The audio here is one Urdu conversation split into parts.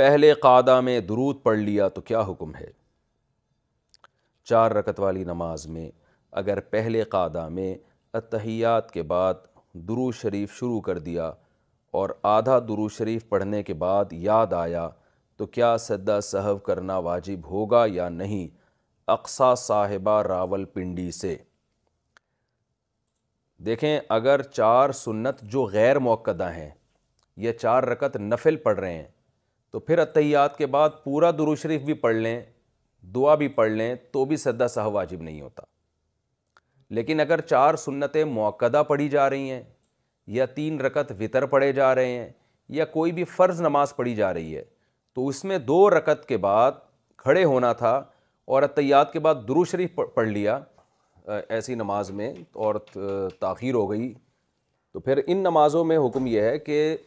پہلے قعدہ میں درود پڑھ لیا تو کیا حکم ہے؟ 4 رکعت والی نماز میں اگر پہلے قعدہ میں اتحیات کے بعد درود شریف شروع کر دیا اور آدھا درود شریف پڑھنے کے بعد یاد آیا تو کیا سجدہ سہو کرنا واجب ہوگا یا نہیں؟ اقصیٰ صاحبہ راول پنڈی سے۔ دیکھیں، اگر 4 سنت جو غیر مؤکدہ ہیں یہ 4 رکعت نفل پڑھ رہے ہیں تو پھر اتحیات کے بعد پورا درود شریف بھی پڑھ لیں، دعا بھی پڑھ لیں تو بھی سجدہ سہو واجب نہیں ہوتا۔ لیکن اگر 4 سنتیں مؤکدہ پڑھی جا رہی ہیں یا 3 رکعت وتر پڑھے جا رہے ہیں یا کوئی بھی فرض نماز پڑھی جا رہی ہے تو اس میں 2 رکعت کے بعد کھڑے ہونا تھا اور اتحیات کے بعد درود شریف پڑھ لیا ایسی نماز میں اور تاخیر ہو گئی، تو پھر ان نمازوں میں حکم یہ ہے کہ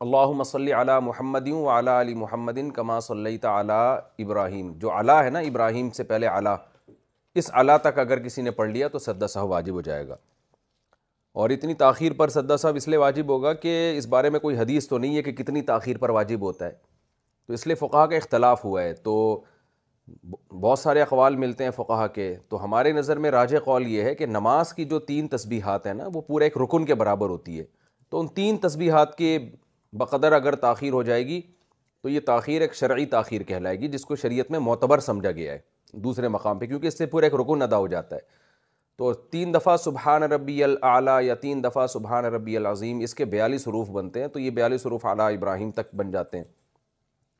اللہم صلی علی محمد وعلی آل محمد کما صلیت علی ابراہیم، جو علی ہے نا ابراہیم سے پہلے علی، اس علی تک اگر کسی نے پڑھ لیا تو سجدہ سہو واجب ہو جائے گا۔ اور اتنی تاخیر پر سجدہ سہو اس لیے واجب ہوگا کہ اس بارے میں کوئی حدیث تو نہیں ہے کہ کتنی تاخیر پر واجب ہوتا ہے، تو اس لیے فقہا کا اختلاف ہوا ہے، تو بہت سارے اقوال ملتے ہیں فقہا کے، تو ہمارے نظر میں راجح قول یہ ہے کہ نماز کی جو 3 تسبیحات ہیں نا وہ پورا ایک رکن کے برابر ہوتی ہے، تو ان 3 تسبیحات کے بقدر اگر تاخیر ہو جائے گی تو یہ تاخیر ایک شرعی تاخیر کہلائے گی، جس کو شریعت میں معتبر سمجھا گیا ہے دوسرے مقام پہ، کیونکہ اس سے پورا ایک رکن ادا ہو جاتا ہے۔ تو 3 دفعہ سبحان ربی الاعلیٰ یا 3 دفعہ سبحان ربی العظیم، اس کے 42 حروف بنتے ہیں، تو یہ 42 حروف اعلیٰ ابراہیم تک بن جاتے ہیں۔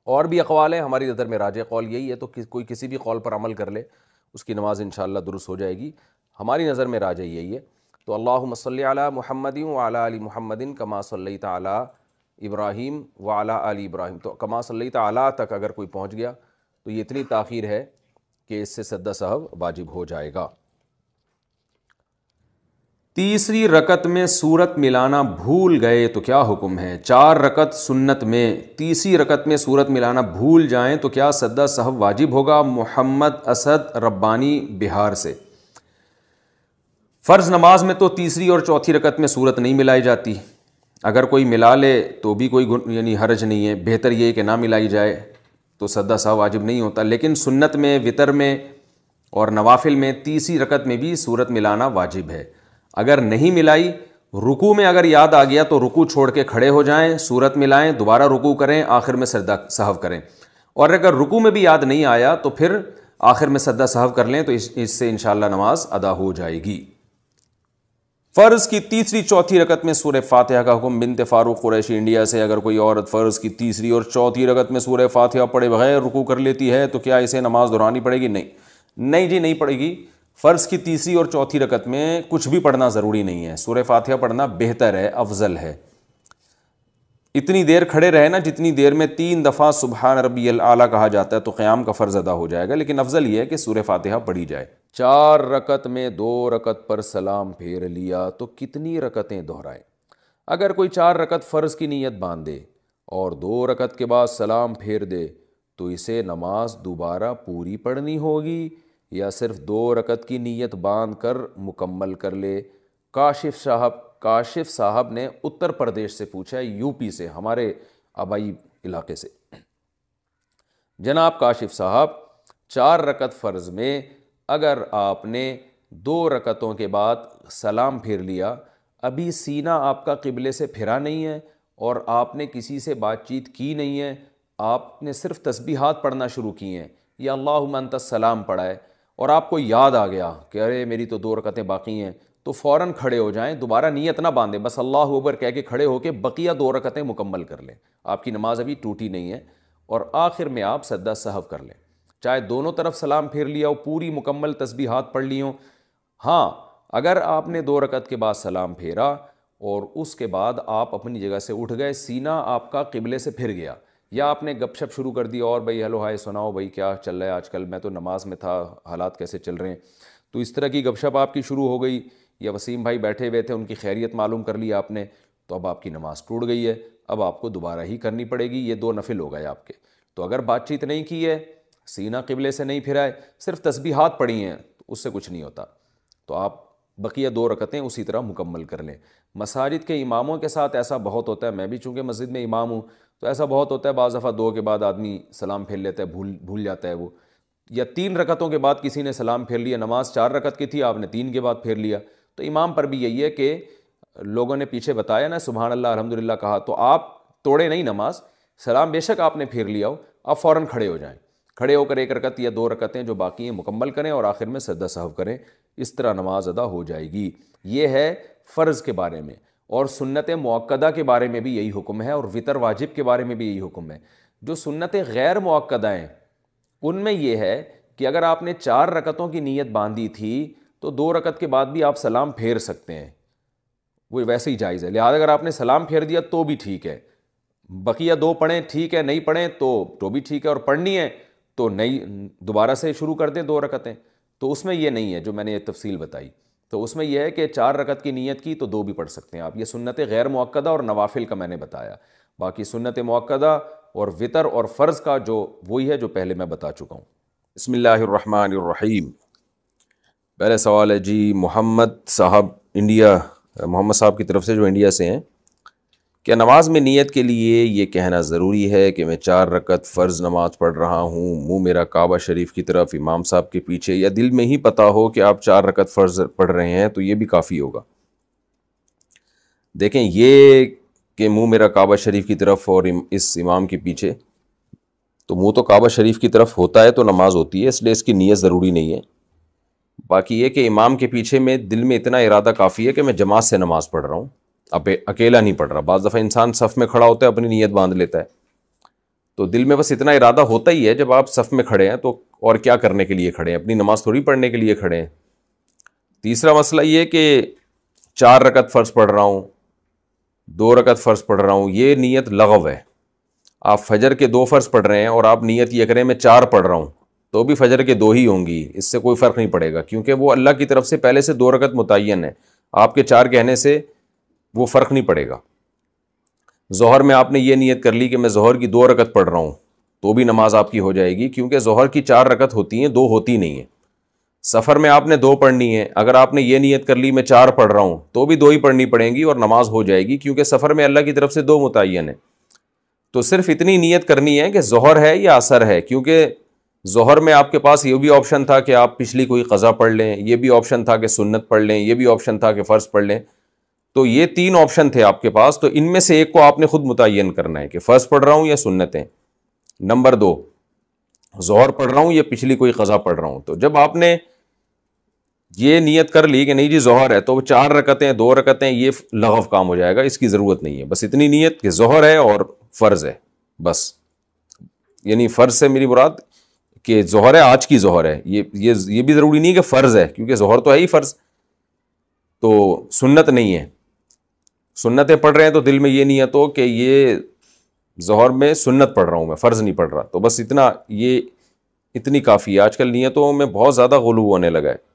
اور بھی اقوال ہیں، ہماری نظر میں راجح قول یہی ہے، تو کوئی کسی بھی قول پر عمل کر لے اس کی نماز انشاءاللہ درست ہو جائے گی، ہماری نظر میں راجح یہی ہے۔ تو اللہم صلی علی محمد وعلی آل محمد کما صلیت علی ابراہیم وعلی آل ابراہیم، تو کما صلیت علی تک اگر کوئی پہنچ گیا تو یہ اتنی تاخیر ہے کہ اس سے سجدہ سہو واجب ہو جائے گا۔ تیسری رکعت میں سورت ملانا بھول گئے تو کیا حکم ہے؟ 4 رکعت سنت میں تیسری رکعت میں سورت ملانا بھول جائیں تو کیا سجدہ سہو واجب ہوگا؟ محمد اسد ربانی بہار سے۔ فرض نماز میں تو تیسری اور چوتھی رکعت میں سورت نہیں ملائی جاتی، اگر کوئی ملا لے تو بھی کوئی یعنی حرج نہیں ہے، بہتر یہ ہے کہ نہ ملائی جائے تو سجدہ سہو واجب نہیں ہوتا، لیکن سنت میں، وتر میں اور نوافل میں تیسری رکعت میں بھی سورت ملانا واجب ہے۔ اگر نہیں ملائی، رکوع میں اگر یاد آ گیا تو رکوع چھوڑ کے کھڑے ہو جائیں، سورت ملائیں، دوبارہ رکوع کریں، آخر میں سجدہ سہو کریں، اور اگر رکوع میں بھی یاد نہیں آیا تو پھر آخر میں سجدہ سہو کر لیں تو اس سے انشاءاللہ نماز ادا ہو جائے گی۔ فرض کی تیسری چوتھی رکعت میں سورہ فاتحہ کا حکم۔ بنت فاروق قریشی انڈیا سے، اگر کوئی عورت فرض کی تیسری اور چوتھی رکعت میں سورہ فاتحہ پڑھے بغیر رکوع کر لیتی ہے تو کیا اسے نماز دہرانی پڑے گی؟ نہیں جی، نہیں پڑے گی۔ فرض کی تیسری اور چوتھی رکعت میں کچھ بھی پڑھنا ضروری نہیں ہے، سورہ فاتحہ پڑھنا بہتر ہے، افضل ہے۔ اتنی دیر کھڑے رہے نا جتنی دیر میں 3 دفعہ سبحان ربی الاعلیٰ کہا جاتا ہے تو قیام کا فرض ادا ہو جائے گا، لیکن افضل یہ ہے کہ سورہ فاتحہ پڑھی جائے۔ 4 رکعت میں 2 رکعت پر سلام پھیر لیا تو کتنی رکعتیں دہرائیں؟ اگر کوئی 4 رکعت فرض کی نیت باندھے اور 2 رکعت کے بعد سلام پھیر دے تو اسے نماز دوبارہ پوری پڑھنی ہوگی یا صرف 2 رکعت کی نیت باندھ کر مکمل کر لے؟ کاشف صاحب نے اتر پردیش سے پوچھا ہے، یو پی سے، ہمارے آبائی علاقے سے۔ جناب کاشف صاحب، 4 رکعت فرض میں اگر آپ نے 2 رکعتوں کے بعد سلام پھیر لیا، ابھی سینہ آپ کا قبلے سے پھرا نہیں ہے اور آپ نے کسی سے بات چیت کی نہیں ہے، آپ نے صرف تسبیحات پڑھنا شروع کی ہیں یا اللہم انت السلام پڑھا ہے، اور آپ کو یاد آ گیا کہ ارے میری تو 2 رکعتیں باقی ہیں، تو فوراً کھڑے ہو جائیں، دوبارہ نیت نہ باندھیں، بس اللہ اکبر کہہ کے کھڑے ہو کے بقیہ 2 رکعتیں مکمل کر لیں، آپ کی نماز ابھی ٹوٹی نہیں ہے، اور آخر میں آپ سجدہ سہو کر لیں، چاہے دونوں طرف سلام پھیر لیا ہو، پوری مکمل تسبیحات پڑھ لی ہوں۔ ہاں، اگر آپ نے 2 رکعت کے بعد سلام پھیرا اور اس کے بعد آپ اپنی جگہ سے اٹھ گئے، سینہ آپ کا قبلے سے پھر گیا، یا آپ نے گپ شپ شروع کر دی اور بھائی ہیلو ہائے سناؤ بھائی کیا چل رہا ہے آج کل، میں تو نماز میں تھا، حالات کیسے چل رہے ہیں، تو اس طرح کی گپ شپ آپ کی شروع ہو گئی، یا وسیم بھائی بیٹھے ہوئے تھے ان کی خیریت معلوم کر لی آپ نے، تو اب آپ کی نماز ٹوٹ گئی ہے، اب آپ کو دوبارہ ہی کرنی پڑے گی، یہ 2 نفل ہو گئے آپ کے۔ تو اگر بات چیت نہیں کی ہے، سینہ قبلے سے نہیں پھرا ہے، صرف تسبیحات پڑھی ہیں، تو اس سے کچھ نہیں ہوتا، تو آپ بقیہ 2 رکعتیں اسی طرح مکمل کر لیں۔ مساجد کے اماموں کے ساتھ ایسا بہت ہوتا ہے، میں بھی چونکہ مسجد میں امام ہوں تو ایسا بہت ہوتا ہے، بعض دفعہ 2 کے بعد آدمی سلام پھیر لیتا ہے، بھول جاتا ہے وہ، یا 3 رکعتوں کے بعد کسی نے سلام پھیر لیا، نماز 4 رکعت کی تھی، آپ نے 3 کے بعد پھیر لیا، تو امام پر بھی یہی ہے کہ لوگوں نے پیچھے بتایا نا سبحان اللہ الحمدللہ کہا، تو آپ توڑے نہیں نماز، سلام بے شک آپ نے پھیر لیا ہو، آپ فوراً کھڑے ہو جائیں، کھڑے ہو کر 1 رکعت یا 2 رکعتیں جو باقی ہیں مکمل کریں اور آخر میں سجدہ سہو کریں، اس طرح نماز ادا ہو جائے گی۔ یہ ہے فرض کے بارے میں، اور سنت مؤکدہ کے بارے میں بھی یہی حکم ہے، اور وطر واجب کے بارے میں بھی یہی حکم ہے۔ جو سنتیں غیر مؤکدہ ہیں ان میں یہ ہے کہ اگر آپ نے 4 رکعتوں کی نیت باندھی تھی تو 2 رکعت کے بعد بھی آپ سلام پھیر سکتے ہیں، وہ ویسے ہی جائز ہے، لہٰذا اگر آپ نے سلام پھیر دیا تو بھی ٹھیک ہے، بقیہ 2 پڑھیں ٹھیک ہے، نہیں پڑھیں تو بھی ٹھیک ہے، اور پڑھنی ہے تو نئی دوبارہ سے شروع کر دیں 2 رکعتیں، تو اس میں یہ نہیں ہے جو میں نے یہ تفصیل بتائی، تو اس میں یہ ہے کہ 4 رکعت کی نیت کی تو 2 بھی پڑھ سکتے ہیں آپ۔ یہ سنت غیر مؤکدہ اور نوافل کا میں نے بتایا، باقی سنت مؤکدہ اور وطر اور فرض کا جو وہی ہے جو پہلے میں بتا چکا ہوں۔ بسم اللہ الرحمن الرحیم۔ پہلے سوال ہے جی محمد صاحب انڈیا، محمد صاحب کی طرف سے جو انڈیا سے ہیں، کیا نماز میں نیت کے لیے یہ کہنا ضروری ہے کہ میں 4 رکعت فرض نماز پڑھ رہا ہوں، منہ میرا کعبہ شریف کی طرف، امام صاحب کے پیچھے، یا دل میں ہی پتہ ہو کہ آپ 4 رکعت فرض پڑھ رہے ہیں تو یہ بھی کافی ہوگا؟ دیکھیں، یہ کہ منہ میرا کعبہ شریف کی طرف اور اس امام کے پیچھے، تو منہ تو کعبہ شریف کی طرف ہوتا ہے تو نماز ہوتی ہے، اس لیے اس کی نیت ضروری نہیں ہے۔ باقی یہ کہ امام کے پیچھے میں دل میں اتنا ارادہ کافی ہے کہ میں جماعت سے نماز پڑھ رہا ہوں، اکیلا نہیں پڑھ رہا۔ بعض دفعہ انسان صف میں کھڑا ہوتا ہے اپنی نیت باندھ لیتا ہے، تو دل میں بس اتنا ارادہ ہوتا ہی ہے جب آپ صف میں کھڑے ہیں تو اور کیا کرنے کے لیے کھڑے ہیں، اپنی نماز تھوڑی پڑھنے کے لیے کھڑے ہیں۔ تیسرا مسئلہ یہ کہ 4 رکعت فرض پڑھ رہا ہوں، 2 رکعت فرض پڑھ رہا ہوں، یہ نیت لغو ہے۔ آپ فجر کے 2 فرض پڑھ رہے ہیں اور آپ نیت یہ کریں میں 4 پڑھ رہا ہوں تو بھی فجر کے 2 ہی ہوں گی، اس سے کوئی فرق نہیں پڑے گا، کیونکہ وہ اللہ کی طرف سے پہلے سے 2 رکعت متعین ہے، آپ کے 4 کہنے سے وہ فرق نہیں پڑے گا۔ ظہر میں آپ نے یہ نیت کر لی کہ میں ظہر کی 2 رکعت پڑھ رہا ہوں تو بھی نماز آپ کی ہو جائے گی، کیونکہ ظہر کی 4 رکعت ہوتی ہیں، 2 ہوتی نہیں ہیں۔ سفر میں آپ نے 2 پڑھنی ہے، اگر آپ نے یہ نیت کر لی میں 4 پڑھ رہا ہوں تو بھی 2 ہی پڑھنی پڑیں گی اور نماز ہو جائے گی، کیونکہ سفر میں اللہ کی طرف سے 2 متعین ہے۔ تو صرف اتنی نیت کرنی ہے کہ ظہر ہے یا عصر ہے، کیونکہ ظہر میں آپ کے پاس یہ بھی آپشن تھا کہ آپ پچھلی کوئی قضا پڑھ لیں، یہ بھی آپشن تھا کہ سنت پڑھ لیں، یہ بھی آپشن تھا کہ فرض پڑھ لیں، تو یہ 3 آپشن تھے آپ کے پاس، تو ان میں سے ایک کو آپ نے خود متعین کرنا ہے کہ فرض پڑھ رہا ہوں یا سنتیں۔ نمبر 2، ظہر پڑھ رہا ہوں یا پچھلی کوئی قضا پڑھ رہا ہوں۔ تو جب آپ نے یہ نیت کر لی کہ نہیں جی ظہر ہے، تو وہ 4 رکعتیں 2 رکعتیں یہ لغو کام ہو جائے گا، اس کی ضرورت نہیں ہے، بس اتنی نیت کہ ظہر ہے اور فرض ہے بس۔ یعنی فرض سے میری مراد کہ ظہر ہے، آج کی ظہر ہے، یہ بھی ضروری نہیں کہ فرض ہے، کیونکہ ظہر تو ہے ہی فرض، تو سنت نہیں ہے۔ سنتیں پڑھ رہے ہیں تو دل میں یہ نیت ہو کہ یہ ظہر میں سنت پڑھ رہا ہوں، میں فرض نہیں پڑھ رہا، تو بس اتنی کافی ہے۔ آج کل نیتوں میں بہت زیادہ غلو ہونے لگا ہے۔